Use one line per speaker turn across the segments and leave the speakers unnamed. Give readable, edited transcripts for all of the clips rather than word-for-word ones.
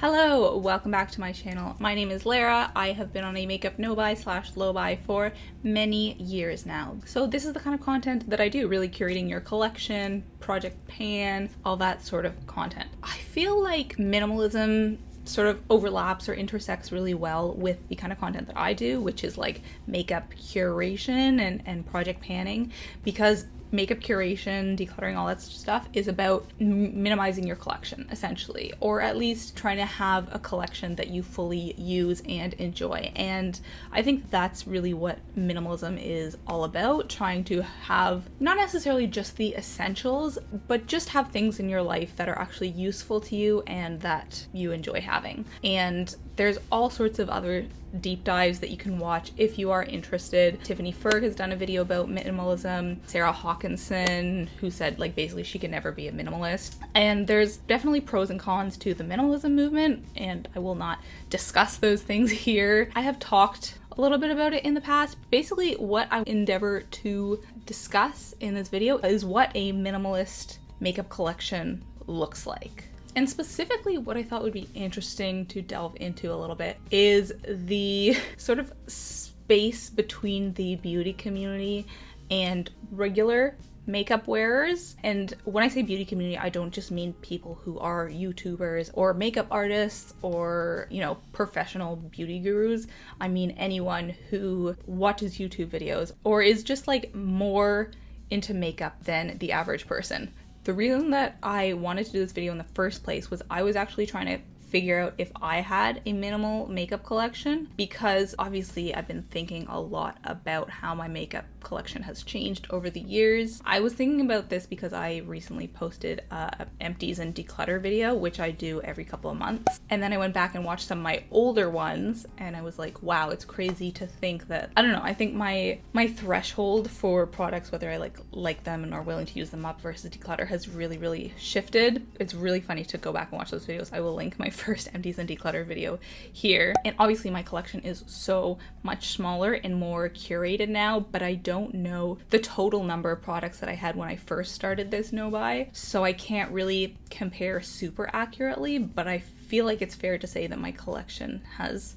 Hello, welcome back to my channel. My name is Lara. I have been on a makeup no-buy / low-buy for many years now. So this is the kind of content that I do, really curating your collection, project pan, all that sort of content. I feel like minimalism sort of overlaps or intersects really well with the kind of content that I do, which is like makeup curation and project panning, because makeup curation, decluttering, all that stuff is about minimizing your collection, essentially, or at least trying to have a collection that you fully use and enjoy. And I think that's really what minimalism is all about, trying to have not necessarily just the essentials, but just have things in your life that are actually useful to you and that you enjoy having. And there's all sorts of other deep dives that you can watch if you are interested. Tiffany Ferg has done a video about minimalism. Sarah Hawkinson, who said like basically she can never be a minimalist. And there's definitely pros and cons to the minimalism movement, and I will not discuss those things here. I have talked a little bit about it in the past. Basically, what I endeavor to discuss in this video is what a minimalist makeup collection looks like. And specifically what I thought would be interesting to delve into a little bit is the sort of space between the beauty community and regular makeup wearers. And when I say beauty community, I don't just mean people who are YouTubers or makeup artists or, you know, professional beauty gurus. I mean anyone who watches YouTube videos or is just like more into makeup than the average person. The reason that I wanted to do this video in the first place was I was actually trying to figure out if I had a minimal makeup collection, because obviously I've been thinking a lot about how my makeup collection has changed over the years. I was thinking about this because I recently posted a empties and declutter video, which I do every couple of months. And then I went back and watched some of my older ones and I was like, wow, it's crazy to think that, I don't know, I think my threshold for products, whether I like them and are willing to use them up versus declutter, has really shifted. It's really funny to go back and watch those videos. I will link my first empties and declutter video here. And obviously my collection is so much smaller and more curated now, but I don't know the total number of products that I had when I first started this no-buy, so I can't really compare super accurately, but I feel like it's fair to say that my collection has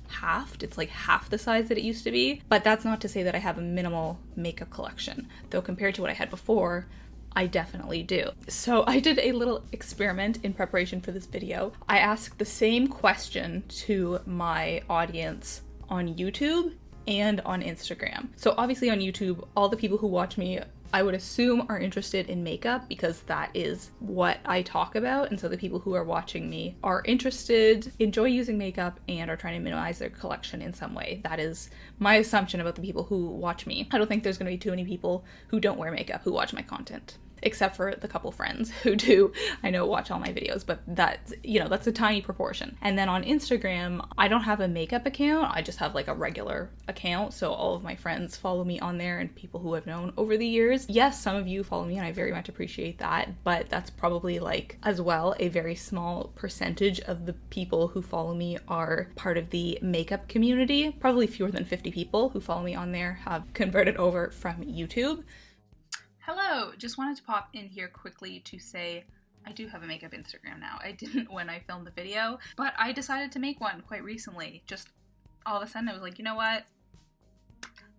halved. It's like half the size that it used to be, but that's not to say that I have a minimal makeup collection, though compared to what I had before, I definitely do. So I did a little experiment in preparation for this video. I asked the same question to my audience on YouTube and on Instagram. So obviously on YouTube, all the people who watch me, I would assume, are interested in makeup because that is what I talk about. And so the people who are watching me are interested, enjoy using makeup, and are trying to minimize their collection in some way. That is my assumption about the people who watch me. I don't think there's going to be too many people who don't wear makeup who watch my content, except for the couple friends who do, I know, watch all my videos, but that's, you know, that's a tiny proportion. And then on Instagram, I don't have a makeup account, I just have like a regular account, so all of my friends follow me on there and people who I've known over the years. Yes, some of you follow me and I very much appreciate that, but that's probably like, as well, a very small percentage of the people who follow me are part of the makeup community. Probably fewer than 50 people who follow me on there have converted over from YouTube. Hello, just wanted to pop in here quickly to say I do have a makeup Instagram now. I didn't when I filmed the video, but I decided to make one quite recently. Just all of a sudden I was like, you know what?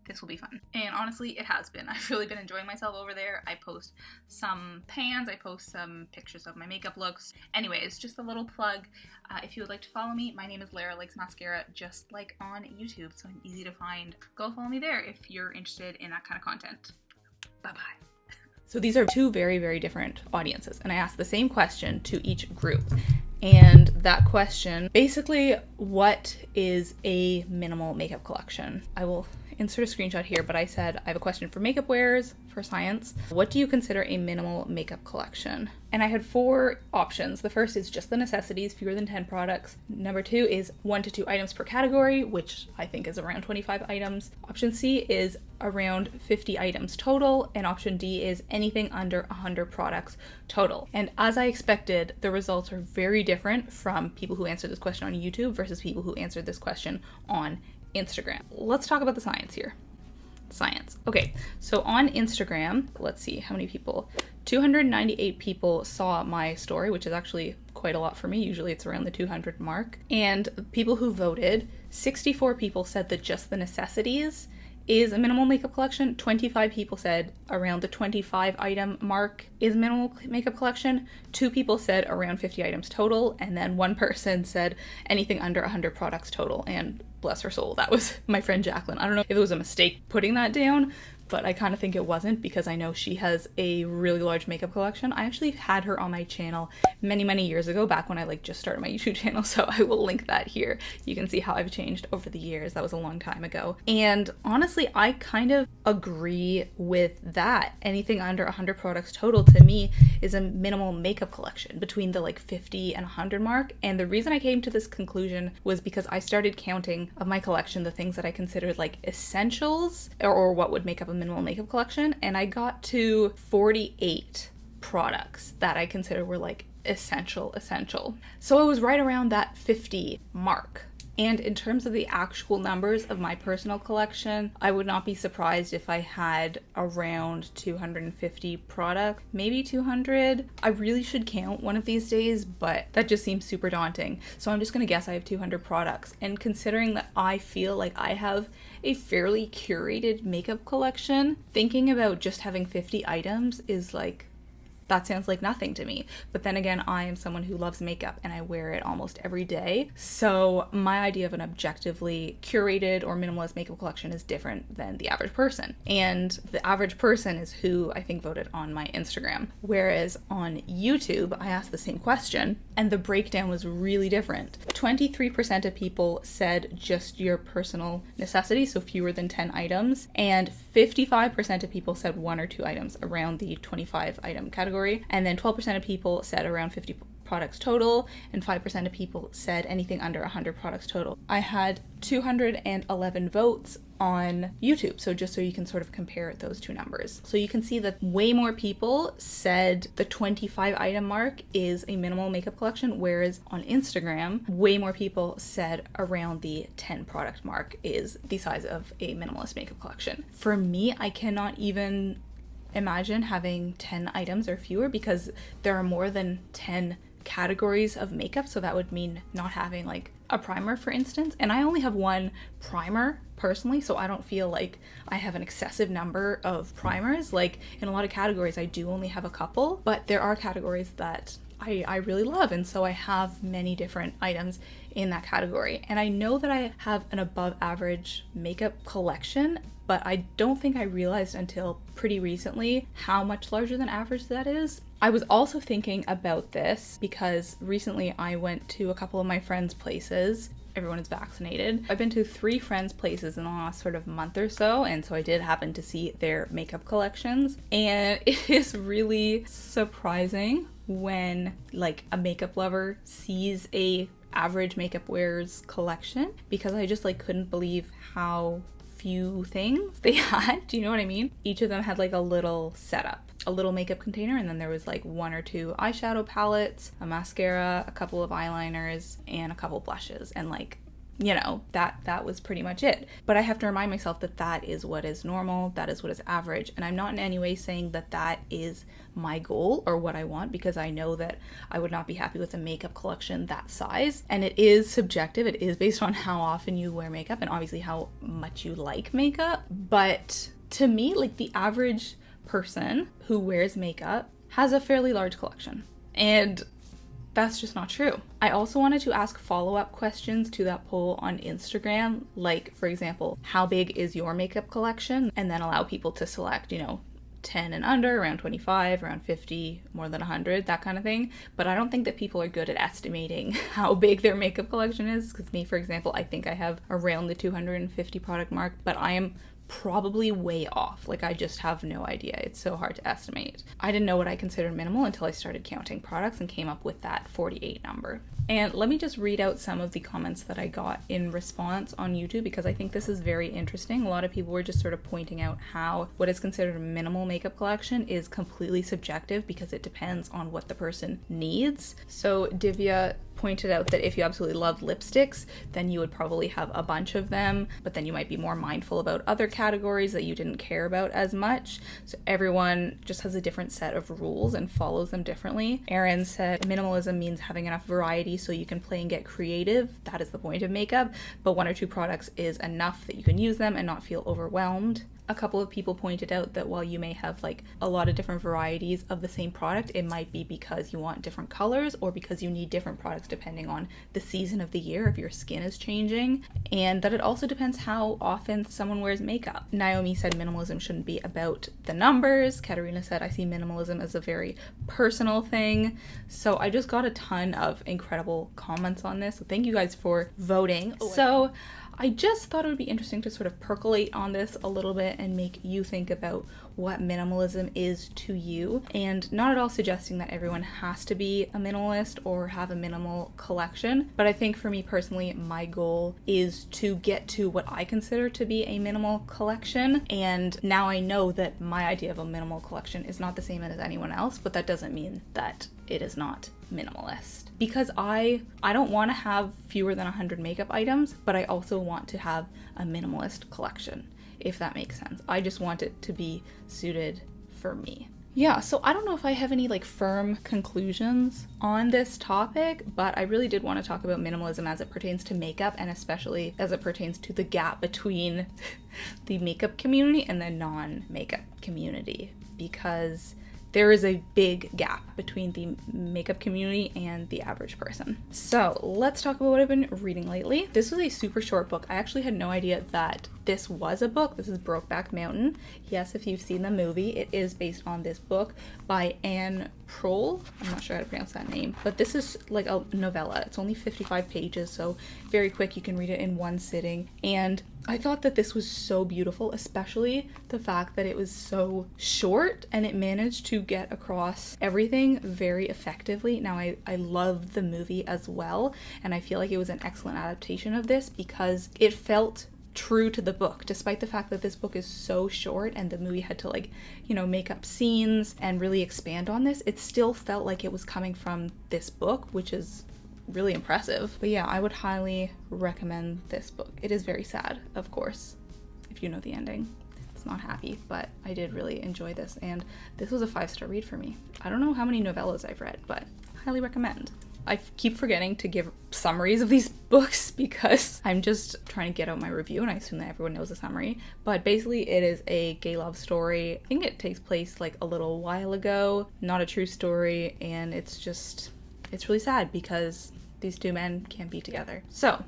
This will be fun. And honestly, it has been. I've really been enjoying myself over there. I post some pans, I post some pictures of my makeup looks. Anyways, just a little plug. If you would like to follow me, my name is Lara Likes Mascara, just like on YouTube, so I'm easy to find. Go follow me there if you're interested in that kind of content. Bye-bye. So these are two very different audiences, and I asked the same question to each group. And that question, basically, what is a minimal makeup collection? I will insert a screenshot here, but I said I have a question for makeup wearers, for science. What do you consider a minimal makeup collection? And I had 4 options. The first is just the necessities, fewer than 10 products. Number 2 is 1 to 2 items per category, which I think is around 25 items. Option C is around 50 items total, and option D is anything under 100 products total. And as I expected, the results are very different from people who answered this question on YouTube versus people who answered this question on Instagram. Let's talk about the science here. Science. Okay, so on Instagram, let's see how many people. 298 people saw my story, which is actually quite a lot for me. Usually it's around the 200 mark. And people who voted, 64 people said that just the necessities is a minimal makeup collection. 25 people said around the 25 item mark is minimal makeup collection. 2 people said around 50 items total. And then 1 person said anything under 100 products total. And bless her soul, that was my friend Jacqueline. I don't know if it was a mistake putting that down, but I kind of think it wasn't, because I know she has a really large makeup collection. I actually had her on my channel many years ago, back when I just started my YouTube channel, so I will link that here. You can see how I've changed over the years. That was a long time ago. And honestly, I kind of agree with that. Anything under 100 products total to me is a minimal makeup collection, between the 50 and 100 mark. And the reason I came to this conclusion was because I started counting of my collection the things that I considered essentials, or what would make up a minimal makeup collection, and I got to 48 products that I consider were essential. So I was right around that 50 mark. And in terms of the actual numbers of my personal collection, I would not be surprised if I had around 250 products, maybe 200. I really should count one of these days, but that just seems super daunting. So I'm just gonna guess I have 200 products. And considering that I feel like I have a fairly curated makeup collection, thinking about just having 50 items is that sounds like nothing to me. But then again, I am someone who loves makeup and I wear it almost every day. So my idea of an objectively curated or minimalist makeup collection is different than the average person. And the average person is who I think voted on my Instagram. Whereas on YouTube, I asked the same question and the breakdown was really different. 23% of people said just your personal necessities, so fewer than 10 items. And 55% of people said 1 or 2 items around the 25 item category. And then 12% of people said around 50 products total, and 5% of people said anything under 100 products total. I had 211 votes on YouTube, so just so you can sort of compare those two numbers. So you can see that way more people said the 25 item mark is a minimal makeup collection, whereas on Instagram, way more people said around the 10 product mark is the size of a minimalist makeup collection. For me, I cannot even imagine having 10 items or fewer, because there are more than 10 categories of makeup. So that would mean not having a primer, for instance. And I only have 1 primer personally, so I don't feel like I have an excessive number of primers. In a lot of categories, I do only have a couple, but there are categories that I really love, and so I have many different items in that category. And I know that I have an above average makeup collection, but I don't think I realized until pretty recently how much larger than average that is. I was also thinking about this because recently I went to a couple of my friends' places. Everyone is vaccinated. I've been to 3 friends' places in the last sort of month or so, and so I did happen to see their makeup collections, and it is really surprising when a makeup lover sees a average makeup wearer's collection, because I just couldn't believe how few things they had. Do you know what I mean? Each of them had a little setup, a little makeup container, and then there was 1 or 2 eyeshadow palettes, a mascara, a couple of eyeliners, and a couple blushes, and that was pretty much it. But I have to remind myself that that is what is normal, that is what is average, and I'm not in any way saying that that is my goal or what I want, because I know that I would not be happy with a makeup collection that size, and it is subjective. It is based on how often you wear makeup and obviously how much you like makeup. But to me, the average person who wears makeup has a fairly large collection, and that's just not true. I also wanted to ask follow-up questions to that poll on Instagram, for example, how big is your makeup collection? And then allow people to select, 10 and under, around 25, around 50, more than 100, that kind of thing. But I don't think that people are good at estimating how big their makeup collection is, because me, for example, I think I have around the 250 product mark, but I am probably way off. I just have no idea. It's so hard to estimate. I didn't know what I considered minimal until I started counting products and came up with that 48 number. And let me just read out some of the comments that I got in response on YouTube, because I think this is very interesting. A lot of people were just sort of pointing out how what is considered a minimal makeup collection is completely subjective, because it depends on what the person needs. So Divya pointed out that if you absolutely love lipsticks, then you would probably have a bunch of them, but then you might be more mindful about other categories that you didn't care about as much. So everyone just has a different set of rules and follows them differently. Erin said minimalism means having enough variety so you can play and get creative. That is the point of makeup, but 1 or 2 products is enough that you can use them and not feel overwhelmed. A couple of people pointed out that while you may have like a lot of different varieties of the same product, it might be because you want different colors or because you need different products depending on the season of the year, if your skin is changing, and that it also depends how often someone wears makeup. Naomi said minimalism shouldn't be about the numbers. Katerina said, I see minimalism as a very personal thing. So I just got a ton of incredible comments on this. So thank you guys for voting. So I just thought it would be interesting to sort of percolate on this a little bit and make you think about what minimalism is to you, and not at all suggesting that everyone has to be a minimalist or have a minimal collection. But I think for me personally, my goal is to get to what I consider to be a minimal collection. And now I know that my idea of a minimal collection is not the same as anyone else, but that doesn't mean that it is not minimalist. Because I don't want to have fewer than 100 makeup items, but I also want to have a minimalist collection, if that makes sense. I just want it to be suited for me. Yeah, so I don't know if I have any like firm conclusions on this topic, but I really did want to talk about minimalism as it pertains to makeup, and especially as it pertains to the gap between the makeup community and the non-makeup community, because there is a big gap between the makeup community and the average person. So let's talk about what I've been reading lately. This was a super short book. I actually had no idea that this was a book. This is Brokeback Mountain. Yes, if you've seen the movie, it is based on this book by Anne Proulx. I'm not sure how to pronounce that name, but this is like a novella. It's only 55 pages, so very quick. You can read it in one sitting. And I thought that this was so beautiful, especially the fact that it was so short and it managed to get across everything very effectively. Now, I love the movie as well, and I feel like it was an excellent adaptation of this because it felt true to the book, despite the fact that this book is so short and the movie had to like, you know, make up scenes and really expand on this. It still felt like it was coming from this book, which is really impressive. But yeah, I would highly recommend this book. It is very sad, of course, if you know the ending. It's not happy, but I did really enjoy this, and this was a 5-star read for me. I don't know how many novellas I've read, but highly recommend. I keep forgetting to give summaries of these books because I'm just trying to get out my review, and I assume that everyone knows the summary. But basically it is a gay love story. I think it takes place like a little while ago, not a true story, and it's really sad because these 2 men can't be together. So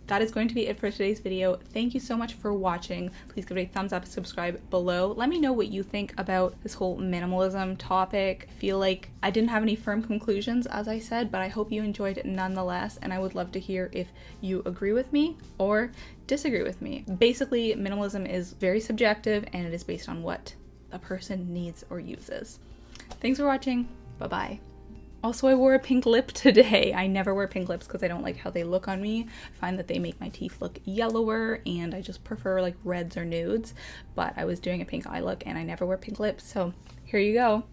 that is going to be it for today's video. Thank you so much for watching. Please give it a thumbs up, subscribe below. Let me know what you think about this whole minimalism topic. I feel like I didn't have any firm conclusions, as I said, but I hope you enjoyed it nonetheless, and I would love to hear if you agree with me or disagree with me. Basically, minimalism is very subjective, and it is based on what a person needs or uses. Thanks for watching. Bye-bye. Also, I wore a pink lip today. I never wear pink lips because I don't like how they look on me. I find that they make my teeth look yellower, and I just prefer like reds or nudes. But I was doing a pink eye look and I never wear pink lips, so here you go.